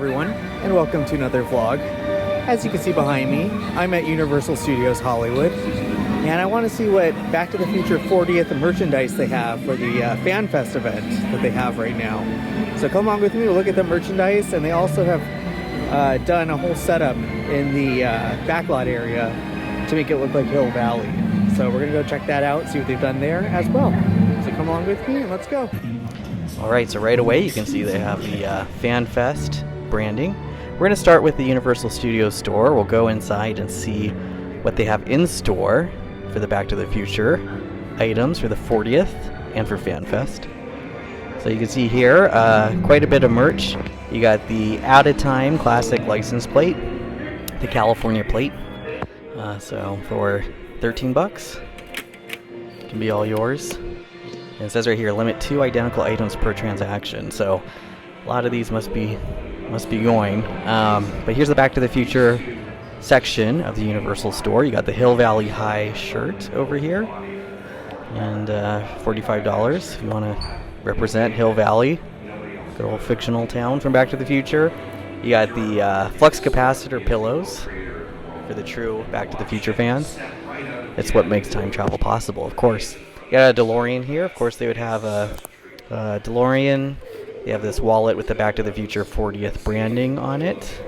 everyone, and welcome to another vlog. As you can see behind me, I'm at Universal Studios Hollywood, and I want to see what Back to the Future 40th merchandise they have for the Fan Fest event that they have right now. So come along with me, we'll look at the merchandise, and they also have done a whole setup in the Backlot area to make it look like Hill Valley. So we're going to go check that out, see what they've done there as well. So come along with me and let's go. Alright, so right away you can see they have the Fan Fest branding. We're going to start with the Universal Studios store. We'll go inside and see what they have in store for the Back to the Future items for the 40th and for Fan Fest. So you can see here quite a bit of merch. You got the Out of Time Classic license plate, the California plate. So for 13 bucks, can be all yours. And it says right here, limit 2 identical items per transaction. So a lot of these must be going. But here's the Back to the Future section of the Universal store. You got the Hill Valley High shirt over here, and $45 if you want to represent Hill Valley, good old fictional town from Back to the Future. You got the flux capacitor pillows for the true Back to the Future fans. It's what makes time travel possible, of course. You got a DeLorean here. Of course, they would have a DeLorean. They have this wallet with the Back to the Future 40th branding on it.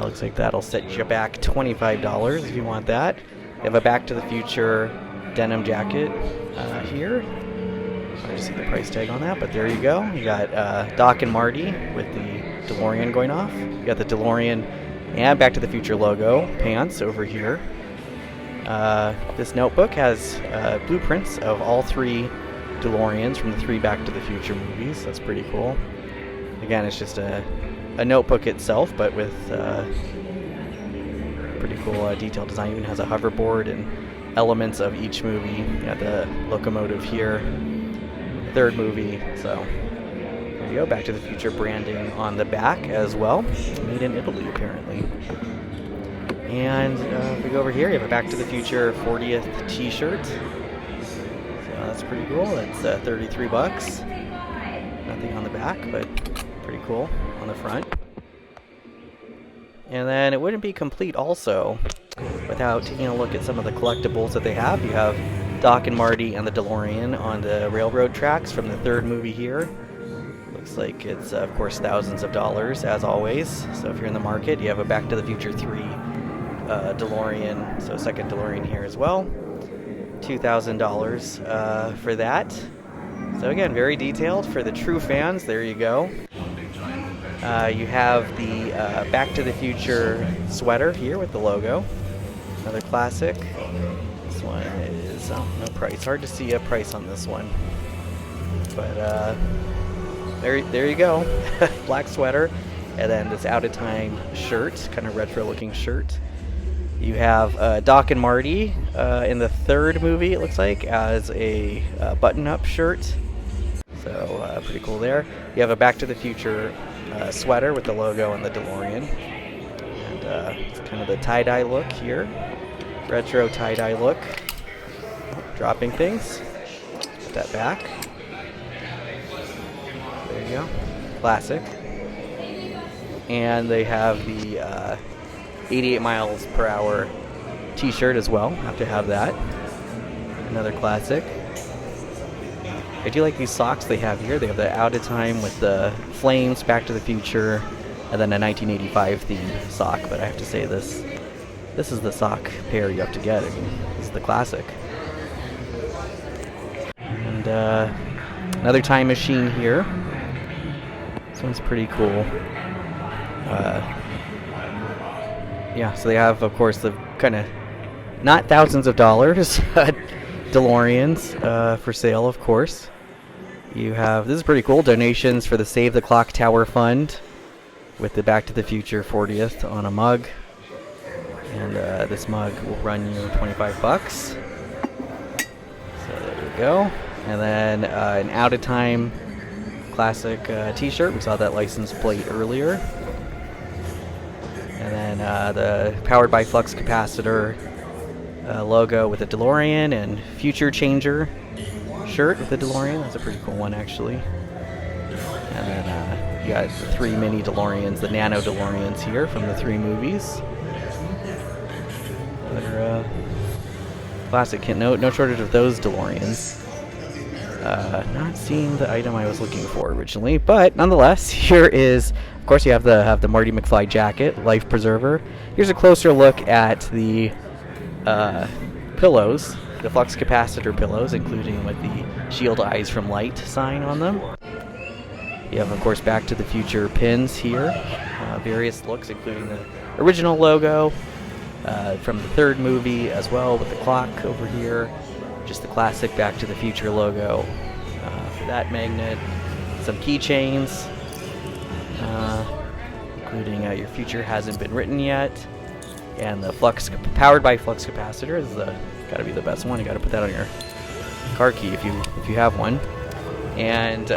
Looks like that'll set you back $25 if you want that. They have a Back to the Future denim jacket here. I just see the price tag on that, but there you go. You got Doc and Marty with the DeLorean going off. You got the DeLorean and Back to the Future logo pants over here. This notebook has blueprints of all 3 DeLoreans from the 3 Back to the Future movies. That's pretty cool. Again, it's just a notebook itself, but with pretty cool detailed design. Even has a hoverboard and elements of each movie. You got the locomotive here, the 3rd movie. So there you go, Back to the Future branding on the back as well. Made in Italy, apparently. And if we go over here, you have a Back to the Future 40th t-shirt. So that's pretty cool. That's 33 bucks. Nothing on the back, but pretty cool on the front. And then it wouldn't be complete also without taking a look at some of the collectibles that they have. You have Doc and Marty and the DeLorean on the railroad tracks from the 3rd movie here. Looks like it's, of course, thousands of dollars, as always. So if you're in the market, you have a Back to the Future 3 DeLorean, so 2nd DeLorean here as well. $2,000 for that. So again, very detailed for the true fans. There you go. You have the Back to the Future sweater here with the logo. Another classic. This one is no price. Hard to see a price on this one. But there you go. Black sweater. And then this Out of Time shirt, kind of retro looking shirt. You have Doc and Marty in the 3rd movie, it looks like, as a button-up shirt. So pretty cool there. You have a Back to the Future sweater with the logo and the DeLorean. And it's kind of the tie-dye look here. Retro tie-dye look. Dropping things. Put that back. There you go. Classic. And they have the 88 miles per hour t-shirt as well. Have to have that. Another classic. I do like these socks they have here. They have the Out of Time with the flames, Back to the Future, and then a 1985 themed sock. But I have to say this is the sock pair you have to get. I mean, this is the classic. And another time machine here. This one's pretty cool. Yeah, so they have, of course, the kind of not thousands of dollars DeLoreans for sale, of course. You have, this is pretty cool, donations for the Save the Clock Tower Fund with the Back to the Future 40th on a mug. And this mug will run you 25 bucks. So there you go. And then an Out of Time classic t-shirt. We saw that license plate earlier. And then the Powered by Flux Capacitor logo with a DeLorean and Future Changer shirt with the DeLorean. That's a pretty cool one, actually. And then You got the 3 mini DeLoreans, the Nano DeLoreans here from the 3 movies. They're classic. No shortage of those DeLoreans. Not seeing the item I was looking for originally, but nonetheless, here is, of course, you have the Marty McFly jacket, life preserver. Here's a closer look at the pillows, the flux capacitor pillows, including with the shield eyes from light sign on them. You have, of course, Back to the Future pins here, various looks, including the original logo from the 3rd movie as well, with the clock over here. Just the classic Back to the Future logo for that magnet. Some keychains, including Your Future Hasn't Been Written Yet. And the powered by flux capacitor is got to be the best one. You got to put that on your car key if you have one. And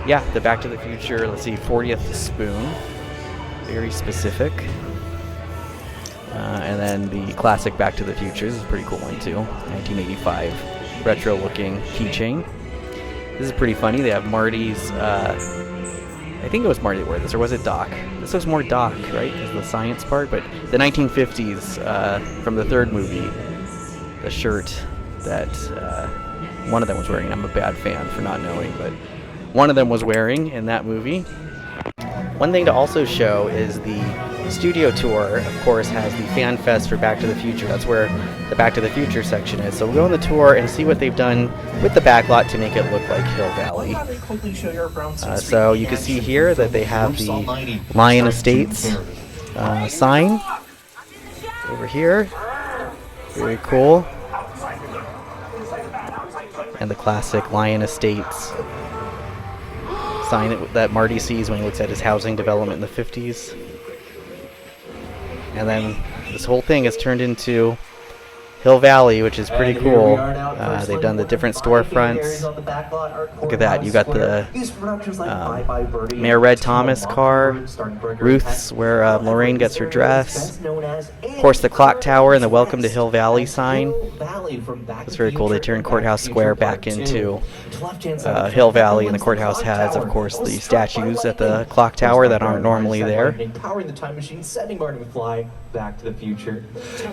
yeah, the Back to the Future, let's see, 40th spoon. Very specific. And then the classic Back to the Future. This is a pretty cool one too. 1985 retro looking keychain. This is pretty funny. They have Marty's, I think it was Marty that wore this, or was it Doc? This was more Doc, right? Because the science part, but the 1950s from the 3rd movie, the shirt that one of them was wearing. I'm a bad fan for not knowing, but one of them was wearing in that movie. One thing to also show is the studio tour, of course, has the Fan Fest for Back to the Future. That's where the Back to the Future section is. So we'll go on the tour and see what they've done with the backlot to make it look like Hill Valley. So you can see here that they have the Lion Estates sign over here. Very cool. And the classic Lion Estates sign that Marty sees when he looks at his housing development in the 50s. And then this whole thing has turned into Hill Valley, which is pretty cool. They've done the different storefronts. Look at that. You got the Mayor Red Thomas car, Ruth's, where Lorraine gets her dress. Of course, the clock tower and the Welcome to Hill Valley sign. It's very cool. They turned Courthouse Square back into Hill Valley, and the courthouse has, of course, the statues at the clock tower that aren't normally there. Powering the time machine, sending Marty McFly back to the future.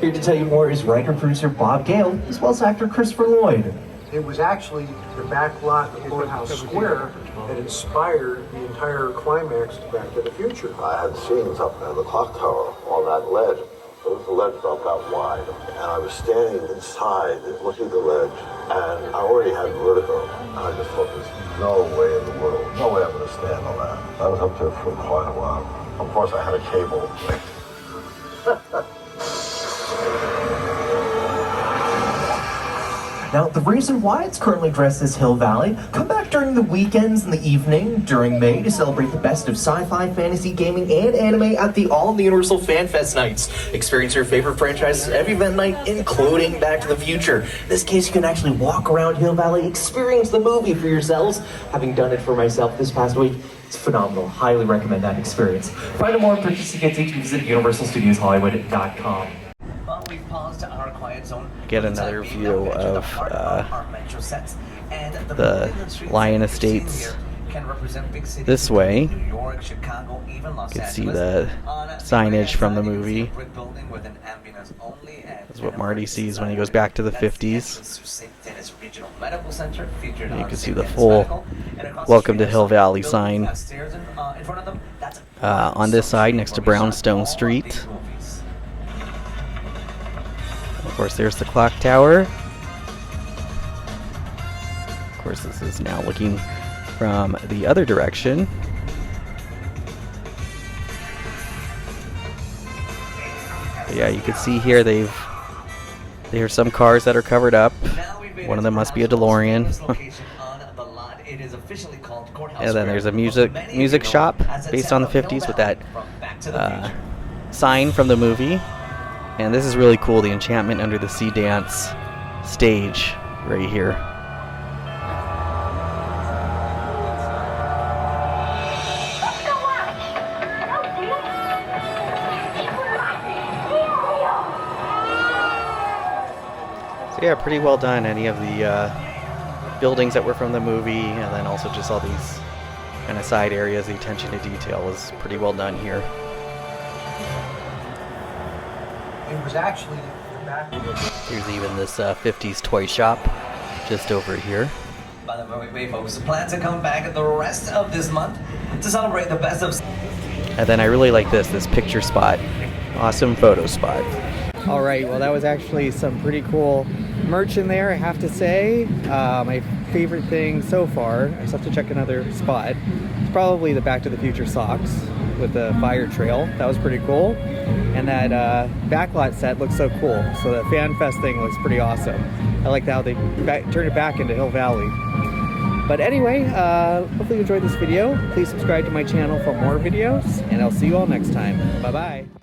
Here to tell you more is writer producer Bob Gale, as well as actor Christopher Lloyd. It was actually the backlot of Courthouse Square that inspired the entire climax to Back to the Future. I had scenes up at the clock tower on that ledge. It was the ledge about that wide, and I was standing inside looking at the ledge, and I already had vertigo, and I just thought there's no way in the world, no way I'm going to stand on that. I was up there for quite a while. Of course, I had a cable. Now, the reason why it's currently dressed as Hill Valley, come back during the weekends in the evening during May to celebrate the best of sci-fi, fantasy, gaming, and anime at the All Universal Fan Fest nights. Experience your favorite franchises every event night, including Back to the Future. In this case, you can actually walk around Hill Valley, experience the movie for yourselves. Having done it for myself this past week, it's phenomenal. Highly recommend that experience. Find out more and purchase tickets, you can visit universalstudioshollywood.com. Get another view of the Lion Estates this way. You can see the signage from the movie. That's what Marty sees when he goes back to the 50s. You can see the full Welcome to Hill Valley sign on this side next to Brownstone Street. Of course, there's the clock tower. Of course, this is now looking from the other direction. But yeah, you can see here there's some cars that are covered up. One of them must be a DeLorean. And then there's a music shop based on the 50s with that sign from the movie. And this is really cool, the Enchantment Under the Sea Dance stage right here. So yeah, pretty well done. Any of the buildings that were from the movie, and then also just all these kind of side areas. The attention to detail is pretty well done here. It was actually the back. Here's even this 50s toy shop just over here. By the way, folks, plan to come back the rest of this month to celebrate the best of. And then I really like this picture spot. Awesome photo spot. All right, well, that was actually some pretty cool merch in there, I have to say. My favorite thing so far, I just have to check another spot. It's probably the Back to the Future socks with the fire trail. That was pretty cool. And that Backlot set looks so cool. So the Fan Fest thing looks pretty awesome. I like how they turned it back into Hill Valley. But anyway, hopefully you enjoyed this video. Please subscribe to my channel for more videos, and I'll see you all next time. Bye-bye.